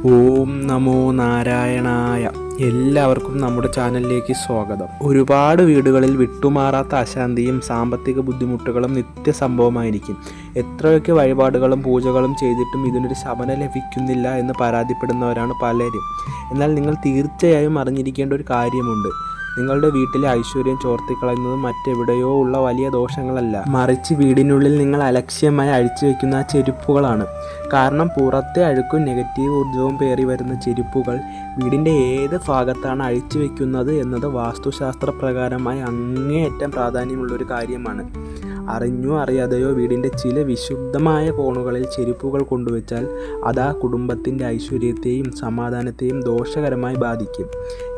ഓം നമോ നാരായണായ. എല്ലാവർക്കും നമ്മുടെ ചാനലിലേക്ക് സ്വാഗതം. ഒരുപാട് വീടുകളിൽ വിട്ടുമാറാത്ത അശാന്തിയും സാമ്പത്തിക ബുദ്ധിമുട്ടുകളും നിത്യസംഭവമായിരിക്കും. എത്രയൊക്കെ വഴിപാടുകളും പൂജകളും ചെയ്തിട്ടും ഇതിനൊരു ശമനം ലഭിക്കുന്നില്ല എന്ന് പരാതിപ്പെടുന്നവരാണ് പലരും. എന്നാൽ നിങ്ങൾ തീർച്ചയായും അറിഞ്ഞിരിക്കേണ്ട ഒരു കാര്യമുണ്ട്. നിങ്ങളുടെ വീട്ടിലെ ഐശ്വര്യം ചോർത്തിക്കളയുന്നത് മറ്റെവിടെയോ ഉള്ള വലിയ ദോഷങ്ങളല്ല, മറിച്ച് വീടിനുള്ളിൽ നിങ്ങൾ അലക്ഷ്യമായി അഴിച്ചു വയ്ക്കുന്ന ആ ചെരുപ്പുകളാണ്. കാരണം പുറത്തെ അഴുക്കും നെഗറ്റീവ് ഊർജവും പേറി വരുന്ന ചെരുപ്പുകൾ വീടിൻ്റെ ഏത് ഭാഗത്താണ് അഴിച്ചു വയ്ക്കുന്നത് എന്നത് വാസ്തുശാസ്ത്ര പ്രകാരമായി അങ്ങേയറ്റം പ്രാധാന്യമുള്ളൊരു കാര്യമാണ്. അറിഞ്ഞോ അറിയാതെയോ വീടിൻ്റെ ചില വിശുദ്ധമായ കോണുകളിൽ ചെരുപ്പുകൾ കൊണ്ടുവച്ചാൽ അത് ആ കുടുംബത്തിൻ്റെ ഐശ്വര്യത്തെയും സമാധാനത്തെയും ദോഷകരമായി ബാധിക്കും.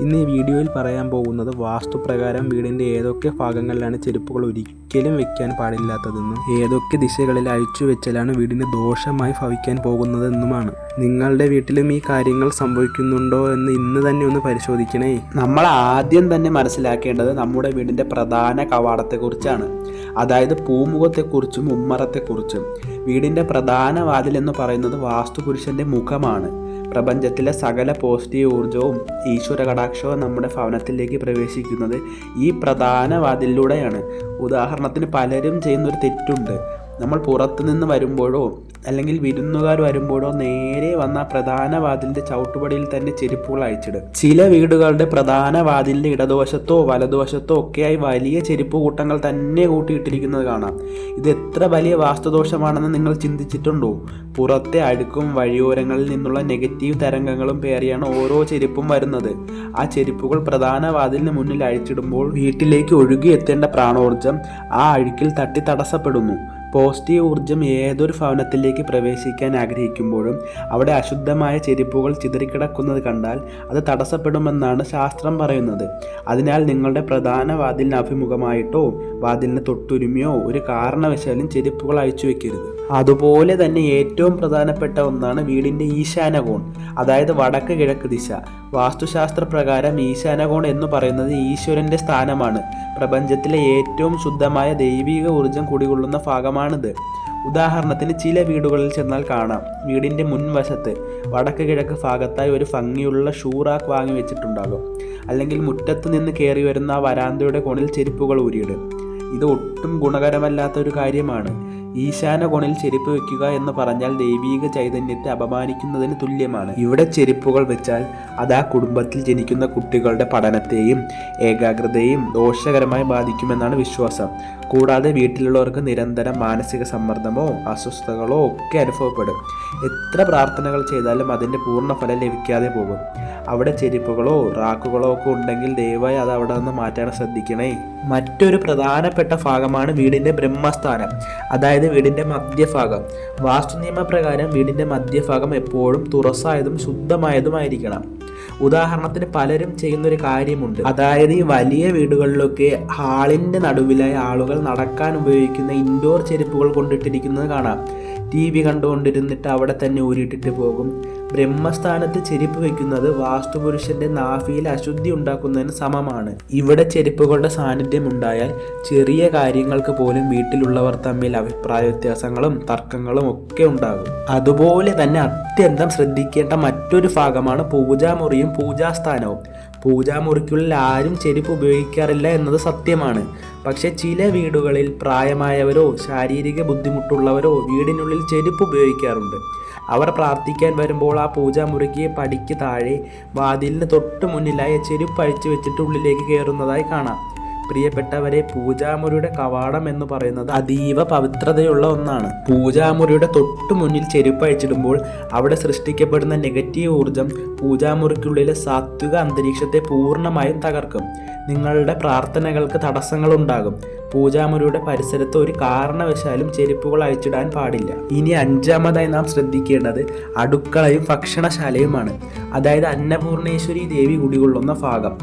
ഇന്ന് ഈ വീഡിയോയിൽ പറയാൻ പോകുന്നത് വാസ്തുപ്രകാരം വീടിൻ്റെ ഏതൊക്കെ ഭാഗങ്ങളിലാണ് ചെരുപ്പുകൾ ഒരിക്കലും വെക്കാൻ പാടില്ലാത്തതെന്നും ഏതൊക്കെ ദിശകളിൽ അഴിച്ചു വെച്ചാലാണ് വീടിന് ദോഷമായി ഭവിക്കാൻ പോകുന്നതെന്നുമാണ്. നിങ്ങളുടെ വീട്ടിലും ഈ കാര്യങ്ങൾ സംഭവിക്കുന്നുണ്ടോ എന്ന് ഇന്ന് തന്നെ ഒന്ന് പരിശോധിക്കണേ. നമ്മൾ ആദ്യം തന്നെ മനസ്സിലാക്കേണ്ടത് നമ്മുടെ വീടിൻ്റെ പ്രധാന കവാടത്തെക്കുറിച്ചാണ്. അതായത് പൂമുഖത്തെക്കുറിച്ചും ഉമ്മറത്തെക്കുറിച്ചും. വീടിൻ്റെ പ്രധാന വാതിൽ എന്ന് പറയുന്നത് വാസ്തുപുരുഷൻ്റെ മുഖമാണ്. പ്രപഞ്ചത്തിലെ സകല പോസിറ്റീവ് ഊർജവും ഈശ്വര കടാക്ഷവും നമ്മുടെ ഭവനത്തിലേക്ക് പ്രവേശിക്കുന്നത് ഈ പ്രധാന വാതിലിലൂടെയാണ്. ഉദാഹരണത്തിന് പലരും ചെയ്യുന്നൊരു തെറ്റുണ്ട്. നമ്മൾ പുറത്തു നിന്ന് വരുമ്പോഴോ അല്ലെങ്കിൽ വിരുന്നുകാർ വരുമ്പോഴോ നേരെ വന്ന പ്രധാന വാതിലിൻ്റെ ചവിട്ടുപടിയിൽ തന്നെ ചെരുപ്പുകൾ അഴിച്ചിടും. ചില വീടുകളുടെ പ്രധാന വാതിലിൻ്റെ ഇടതുവശത്തോ വലതുവശത്തോ ഒക്കെയായി വലിയ ചെരുപ്പ് കൂട്ടങ്ങൾ തന്നെ കൂട്ടിയിട്ടിരിക്കുന്നത് കാണാം. ഇത് എത്ര വലിയ വാസ്തുദോഷമാണെന്ന് നിങ്ങൾ ചിന്തിച്ചിട്ടുണ്ടോ? പുറത്തെ അഴുക്കും വഴിയോരങ്ങളിൽ നിന്നുള്ള നെഗറ്റീവ് തരംഗങ്ങളും പേറിയാണ് ഓരോ ചെരുപ്പും വരുന്നത്. ആ ചെരുപ്പുകൾ പ്രധാന വാതിലിന് മുന്നിൽ അഴിച്ചിടുമ്പോൾ വീട്ടിലേക്ക് ഒഴുകിയെത്തേണ്ട പ്രാണോർജം ആ അഴുക്കിൽ തട്ടി തടസ്സപ്പെടുന്നു. പോസിറ്റീവ് ഊർജം ഏതൊരു ഭവനത്തിലേക്ക് പ്രവേശിക്കാൻ ആഗ്രഹിക്കുമ്പോഴും അവിടെ അശുദ്ധമായ ചെരുപ്പുകൾ ചിതറിക്കിടക്കുന്നത് കണ്ടാൽ അത് തടസ്സപ്പെടുമെന്നാണ് ശാസ്ത്രം പറയുന്നത്. അതിനാൽ നിങ്ങളുടെ പ്രധാന വാതിലിന് അഭിമുഖമായിട്ടോ വാതിലിന് തൊട്ടുരുമിയോ ഒരു കാരണവശാലും ചെരുപ്പുകൾ അഴിച്ചു വെക്കരുത്. അതുപോലെ തന്നെ ഏറ്റവും പ്രധാനപ്പെട്ട ഒന്നാണ് വീടിൻ്റെ ഈശാനകോൺ, അതായത് വടക്ക് കിഴക്ക് ദിശ. വാസ്തുശാസ്ത്ര പ്രകാരം ഈശാനകോൺ എന്ന് പറയുന്നത് ഈശ്വരൻ്റെ സ്ഥാനമാണ്. പ്രപഞ്ചത്തിലെ ഏറ്റവും ശുദ്ധമായ ദൈവിക ഊർജം കുടികൊള്ളുന്ന ഭാഗമാണിത്. ഉദാഹരണത്തിന് ചില വീടുകളിൽ ചെന്നാൽ കാണാം, വീടിൻ്റെ മുൻവശത്ത് വടക്ക് കിഴക്ക് ഭാഗത്തായി ഒരു ഭംഗിയുള്ള ഷൂറാക്ക് വാങ്ങി വെച്ചിട്ടുണ്ടാകും. അല്ലെങ്കിൽ മുറ്റത്ത് നിന്ന് കയറി വരുന്ന ആ വരാന്തയുടെ കോണിൽ ചെരുപ്പുകൾ ഊരിയിടും. ഇത് ഒട്ടും ഗുണകരമല്ലാത്ത ഒരു കാര്യമാണ്. ഈശാന കോണിൽ ചെരുപ്പ് വെക്കുക എന്ന് പറഞ്ഞാൽ ദൈവീക ചൈതന്യത്തെ അപമാനിക്കുന്നതിന് തുല്യമാണ്. ഇവിടെ ചെരുപ്പുകൾ വെച്ചാൽ അത് ആ കുടുംബത്തിൽ ജനിക്കുന്ന കുട്ടികളുടെ പഠനത്തെയും ഏകാഗ്രതയെയും ദോഷകരമായി ബാധിക്കുമെന്നാണ് വിശ്വാസം. കൂടാതെ വീട്ടിലുള്ളവർക്ക് നിരന്തരം മാനസിക സമ്മർദ്ദമോ അസ്വസ്ഥതകളോ ഒക്കെ അനുഭവപ്പെടും. എത്ര പ്രാർത്ഥനകൾ ചെയ്താലും അതിൻ്റെ പൂർണ്ണ ഫലം ലഭിക്കാതെ പോകും. അവിടെ ചെരുപ്പുകളോ റാക്കുകളോ ഒക്കെ ഉണ്ടെങ്കിൽ ദയവായി അത് അവിടെ നിന്ന് മാറ്റാൻ ശ്രദ്ധിക്കണേ. മറ്റൊരു പ്രധാനപ്പെട്ട ഭാഗമാണ് വീടിൻ്റെ ബ്രഹ്മസ്ഥാനം, അതായത് വീടിൻ്റെ മധ്യഭാഗം. വാസ്തു നിയമപ്രകാരം വീടിൻ്റെ മധ്യഭാഗം എപ്പോഴും തുറസായതും ശുദ്ധമായതുമായിരിക്കണം. ഉദാഹരണത്തിന് പലരും ചെയ്യുന്നൊരു കാര്യമുണ്ട്. അതായത് ഈ വലിയ വീടുകളിലൊക്കെ ഹാളിൻ്റെ നടുവിലായി ആളുകൾ നടക്കാൻ ഉപയോഗിക്കുന്ന ഇൻഡോർ ചെരുപ്പുകൾ കൊണ്ടിട്ടിരിക്കുന്നത് കാണാം. TV കണ്ടുകൊണ്ടിരുന്നിട്ട് അവിടെ തന്നെ ഊരിയിട്ടിട്ട് പോകും. ബ്രഹ്മസ്ഥാനത്ത് ചെരുപ്പ് വെക്കുന്നത് വാസ്തുപുരുഷന്റെ നാഭിയിൽ അശുദ്ധി ഉണ്ടാക്കുന്നതിന് സമമാണ്. ഇവിടെ ചെരുപ്പുകളുടെ സാന്നിധ്യം ഉണ്ടായാൽ ചെറിയ കാര്യങ്ങൾക്ക് പോലും വീട്ടിലുള്ളവർ തമ്മിൽ അഭിപ്രായ വ്യത്യാസങ്ങളും തർക്കങ്ങളും ഒക്കെ ഉണ്ടാകും. അതുപോലെ തന്നെ അത്യന്തം ശ്രദ്ധിക്കേണ്ട മറ്റൊരു ഭാഗമാണ് പൂജാമുറിയും പൂജാസ്ഥാനവും. പൂജാമുറിക്കുള്ളിൽ ആരും ചെരുപ്പ് ഉപയോഗിക്കാറില്ല എന്നത് സത്യമാണ്. പക്ഷെ ചില വീടുകളിൽ പ്രായമായവരോ ശാരീരിക ബുദ്ധിമുട്ടുള്ളവരോ വീടിനുള്ളിൽ ചെരുപ്പ് ഉപയോഗിക്കാറുണ്ട്. അവർ പ്രാർത്ഥിക്കാൻ വരുമ്പോൾ ആ പൂജാമുറിക്ക് പടിക്ക് താഴെ വാതിലിന് തൊട്ട് മുന്നിലായി ചെരുപ്പ് അഴിച്ചു വെച്ചിട്ട് ഉള്ളിലേക്ക് കയറുന്നതായി കാണാം. പ്രിയപ്പെട്ടവരെ, പൂജാമുറിയുടെ കവാടം എന്ന് പറയുന്നത് അതീവ പവിത്രതയുള്ള ഒന്നാണ്. പൂജാമുറിയുടെ തൊട്ടു മുന്നിൽ ചെരുപ്പ് അഴിച്ചിടുമ്പോൾ അവിടെ സൃഷ്ടിക്കപ്പെടുന്ന നെഗറ്റീവ് ഊർജം പൂജാമുറിക്കുള്ളിലെ സാത്വിക അന്തരീക്ഷത്തെ പൂർണ്ണമായും തകർക്കും. നിങ്ങളുടെ പ്രാർത്ഥനകൾക്ക് തടസ്സങ്ങളുണ്ടാകും. പൂജാമുറിയുടെ പരിസരത്ത് ഒരു കാരണവശാലും ചെരുപ്പുകൾ അഴിച്ചിടാൻ പാടില്ല. ഇനി അഞ്ചാമതായി നാം ശ്രദ്ധിക്കേണ്ടത് അടുക്കളയും ഭക്ഷണശാലയുമാണ്, അതായത് അന്നപൂർണേശ്വരി ദേവി കുടികൊള്ളുന്ന ഭാഗം.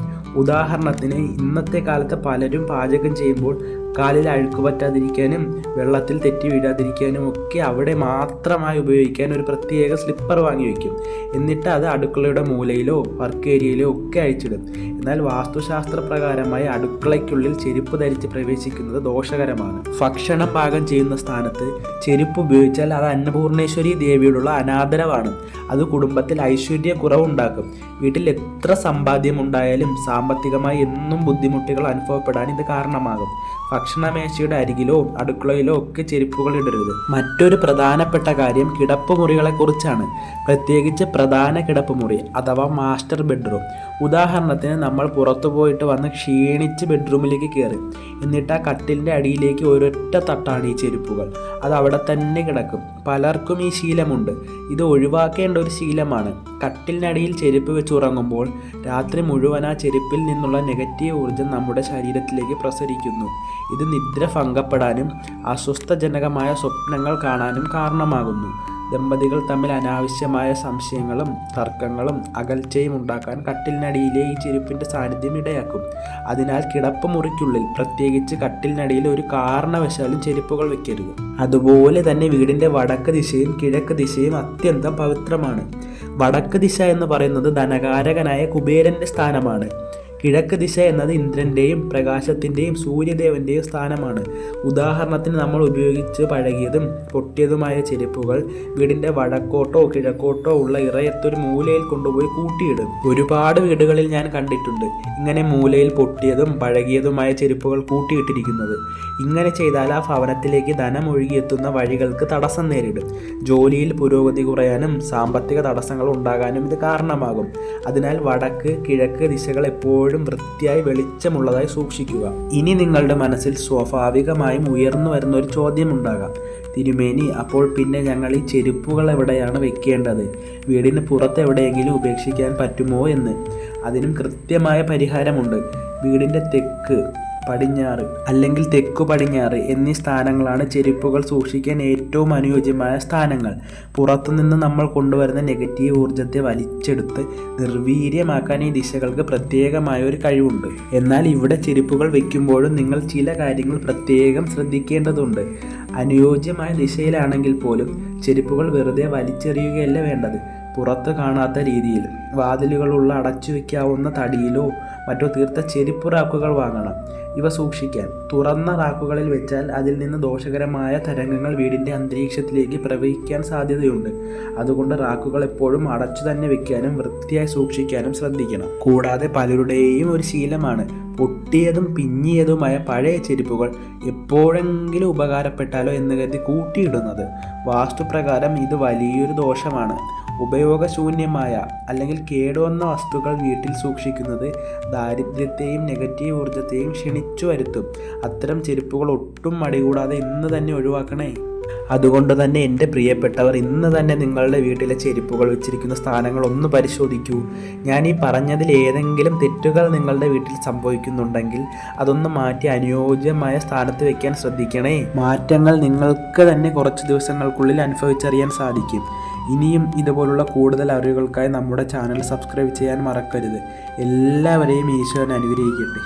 ഉദാഹരണത്തിന് ഇന്നത്തെ കാലത്ത് പലരും പാചകം ചെയ്യുമ്പോൾ കാലിൽ അഴുക്ക് പറ്റാതിരിക്കാനും വെള്ളത്തിൽ തെറ്റി വീഴാതിരിക്കാനും ഒക്കെ അവിടെ മാത്രമായി ഉപയോഗിക്കാൻ ഒരു പ്രത്യേക സ്ലിപ്പർ വാങ്ങി വയ്ക്കും. എന്നിട്ട് അത് അടുക്കളയുടെ മൂലയിലോ വർക്ക് ഏരിയയിലോ ഒക്കെ അഴിച്ചിടും. എന്നാൽ വാസ്തുശാസ്ത്ര പ്രകാരമായി അടുക്കളയ്ക്കുള്ളിൽ ചെരുപ്പ് ധരിച്ച് പ്രവേശിക്കുന്നത് ദോഷകരമാണ്. ഭക്ഷണം പാകം ചെയ്യുന്ന സ്ഥാനത്ത് ചെരുപ്പ് ഉപയോഗിച്ചാൽ അത് അന്നപൂർണേശ്വരി ദേവിയോടുള്ള അനാദരവാണ്. അത് കുടുംബത്തിൽ ഐശ്വര്യക്കുറവുണ്ടാക്കും. വീട്ടിൽ എത്ര സമ്പാദ്യം ഉണ്ടായാലും സാമ്പത്തികമായി എന്നും ബുദ്ധിമുട്ടുകൾ അനുഭവപ്പെടാൻ ഇത് കാരണമാകും. ഭക്ഷണമേശയുടെ അരികിലോ അടുക്കളയിലോ ഒക്കെ ചെരുപ്പുകൾ ഇടരുത്. മറ്റൊരു പ്രധാനപ്പെട്ട കാര്യം കിടപ്പുമുറികളെ കുറിച്ചാണ്. പ്രത്യേകിച്ച് പ്രധാന കിടപ്പുമുറി അഥവാ മാസ്റ്റർ ബെഡ്റൂം. ഉദാഹരണത്തിന് നമ്മൾ പുറത്തു പോയിട്ട് വന്ന് ക്ഷീണിച്ച് ബെഡ്റൂമിലേക്ക് കയറി. എന്നിട്ട് ആ കട്ടിലിൻ്റെ അടിയിലേക്ക് ഒരൊറ്റ തട്ടാണ് ഈ ചെരുപ്പുകൾ. അത് അവിടെ തന്നെ കിടക്കും. പലർക്കും ഈ ശീലമുണ്ട്. ഇത് ഒഴിവാക്കേണ്ട ഒരു ശീലമാണ്. കട്ടിലിനടിയിൽ ചെരുപ്പ് വെച്ച് ഉറങ്ങുമ്പോൾ രാത്രി മുഴുവൻ ആ ചെരുപ്പിൽ നിന്നുള്ള നെഗറ്റീവ് ഊർജ്ജം നമ്മുടെ ശരീരത്തിലേക്ക് പ്രസരിക്കുന്നു. ഇത് നിദ്ര ഭംഗപ്പെടാനും അസ്വസ്ഥജനകമായ സ്വപ്നങ്ങൾ കാണാനും കാരണമാകുന്നു. ദമ്പതികൾ തമ്മിൽ അനാവശ്യമായ സംശയങ്ങളും തർക്കങ്ങളും അകൽച്ചയും ഉണ്ടാക്കാൻ കട്ടിലിനടിയിലെ ഈ ചെരുപ്പിൻ്റെ സാന്നിധ്യം ഇടയാക്കും. അതിനാൽ കിടപ്പുമുറിക്കുള്ളിൽ, പ്രത്യേകിച്ച് കട്ടിലിനടിയിൽ ഒരു കാരണവശാലും ചെരുപ്പുകൾ വെക്കരുത്. അതുപോലെ തന്നെ വീടിൻ്റെ വടക്ക് ദിശയും കിഴക്ക് ദിശയും അത്യന്തം പവിത്രമാണ്. വടക്ക് ദിശ എന്ന് പറയുന്നത് ധനകാരകനായ കുബേരൻ്റെ സ്ഥാനമാണ്. കിഴക്ക് ദിശ എന്നത് ഇന്ദ്രൻ്റെയും പ്രകാശത്തിൻ്റെയും സൂര്യദേവൻ്റെയും സ്ഥാനമാണ്. ഉദാഹരണത്തിന് നമ്മൾ ഉപയോഗിച്ച് പഴകിയതും പൊട്ടിയതുമായ ചെരുപ്പുകൾ വീടിൻ്റെ വടക്കോട്ടോ കിഴക്കോട്ടോ ഉള്ള ഇറയത്തൊരു മൂലയിൽ കൊണ്ടുപോയി കൂട്ടിയിടും. ഒരുപാട് വീടുകളിൽ ഞാൻ കണ്ടിട്ടുണ്ട് ഇങ്ങനെ മൂലയിൽ പൊട്ടിയതും പഴകിയതുമായ ചെരുപ്പുകൾ കൂട്ടിയിട്ടിരിക്കുന്നത്. ഇങ്ങനെ ചെയ്താൽ ആ ഭവനത്തിലേക്ക് ധനം ഒഴുകിയെത്തുന്ന വഴികൾക്ക് തടസ്സം നേരിടും. ജോലിയിൽ പുരോഗതി കുറയാനും സാമ്പത്തിക തടസ്സങ്ങൾ ഉണ്ടാകാനും ഇത് കാരണമാകും. അതിനാൽ വടക്ക് കിഴക്ക് ദിശകൾ എപ്പോഴും വൃത്തിയായി വെളിച്ചമുള്ളതായി സൂക്ഷിക്കുക. ഇനി നിങ്ങളുടെ മനസ്സിൽ സ്വാഭാവികമായും ഉയർന്നു വരുന്ന ഒരു ചോദ്യം ഉണ്ടാകാം. തിരുമേനി, അപ്പോൾ പിന്നെ ഞങ്ങൾ ഈ ചെരുപ്പുകൾ എവിടെയാണ് വെക്കേണ്ടത്? വീടിന് പുറത്ത് എവിടെയെങ്കിലും ഉപേക്ഷിക്കാൻ പറ്റുമോ എന്ന്. അതിനും കൃത്യമായ പരിഹാരമുണ്ട്. വീടിൻ്റെ തെക്ക് പടിഞ്ഞാറ് അല്ലെങ്കിൽ തെക്കു പടിഞ്ഞാറ് എന്നീ സ്ഥാനങ്ങളാണ് ചെരുപ്പുകൾ സൂക്ഷിക്കാൻ ഏറ്റവും അനുയോജ്യമായ സ്ഥാനങ്ങൾ. പുറത്തുനിന്ന് നമ്മൾ കൊണ്ടുവരുന്ന നെഗറ്റീവ് ഊർജ്ജത്തെ വലിച്ചെടുത്ത് നിർവീര്യമാക്കാൻ ഈ ദിശകൾക്ക് പ്രത്യേകമായ ഒരു കഴിവുണ്ട്. എന്നാൽ ഇവിടെ ചെരുപ്പുകൾ വയ്ക്കുമ്പോഴും നിങ്ങൾ ചില കാര്യങ്ങൾ പ്രത്യേകം ശ്രദ്ധിക്കേണ്ടതുണ്ട്. അനുയോജ്യമായ ദിശയിലാണെങ്കിൽ പോലും ചെരുപ്പുകൾ വെറുതെ വലിച്ചെറിയുകയല്ല വേണ്ടത്. പുറത്ത് കാണാത്ത രീതിയിൽ വാതിലുകളുള്ള അടച്ചു വയ്ക്കാവുന്ന തടിയിലോ മറ്റോ തീർത്ത ചെരുപ്പ് റാക്കുകൾ വാങ്ങണം. ഇവ സൂക്ഷിക്കാൻ തുറന്ന റാക്കുകളിൽ വെച്ചാൽ അതിൽ നിന്ന് ദോഷകരമായ തരംഗങ്ങൾ വീടിൻ്റെ അന്തരീക്ഷത്തിലേക്ക് പ്രവഹിക്കാൻ സാധ്യതയുണ്ട്. അതുകൊണ്ട് റാക്കുകൾ എപ്പോഴും അടച്ചു തന്നെ വെക്കാനും വൃത്തിയായി സൂക്ഷിക്കാനും ശ്രദ്ധിക്കണം. കൂടാതെ പലരുടെയും ഒരു ശീലമാണ് പൊട്ടിയതും പിഞ്ഞിയതുമായ പഴയ ചെരുപ്പുകൾ എപ്പോഴെങ്കിലും ഉപകാരപ്പെട്ടാലോ എന്ന് കരുതി കൂട്ടിയിടുന്നത്. വാസ്തുപ്രകാരം ഇത് വലിയൊരു ദോഷമാണ്. ഉപയോഗശൂന്യമായ അല്ലെങ്കിൽ കേടുവന്ന വസ്തുക്കൾ വീട്ടിൽ സൂക്ഷിക്കുന്നത് ദാരിദ്ര്യത്തെയും നെഗറ്റീവ് ഊർജ്ജത്തെയും ക്ഷണിച്ചു വരുത്തും. അത്തരം ചെരുപ്പുകൾ ഒട്ടും മടികൂടാതെ ഇന്ന് തന്നെ ഒഴിവാക്കണേ. അതുകൊണ്ട് തന്നെ എൻ്റെ പ്രിയപ്പെട്ടവർ, ഇന്ന് തന്നെ നിങ്ങളുടെ വീട്ടിലെ ചെരുപ്പുകൾ വെച്ചിരിക്കുന്ന സ്ഥാനങ്ങൾ ഒന്ന് പരിശോധിക്കൂ. ഞാൻ ഈ പറഞ്ഞതിൽ ഏതെങ്കിലും തെറ്റുകൾ നിങ്ങളുടെ വീട്ടിൽ സംഭവിക്കുന്നുണ്ടെങ്കിൽ അതൊന്ന് മാറ്റി അനുയോജ്യമായ സ്ഥാനത്ത് വെക്കാൻ ശ്രദ്ധിക്കണേ. മാറ്റങ്ങൾ നിങ്ങൾക്ക് തന്നെ കുറച്ച് ദിവസങ്ങൾക്കുള്ളിൽ അനുഭവിച്ചറിയാൻ സാധിക്കും. ഇനിയും ഇതുപോലുള്ള കൂടുതൽ അറിവുകൾക്കായി നമ്മുടെ ചാനൽ സബ്സ്ക്രൈബ് ചെയ്യാൻ മറക്കരുത്. എല്ലാവരെയും ഈശ്വരൻ അനുഗ്രഹിക്കട്ടെ.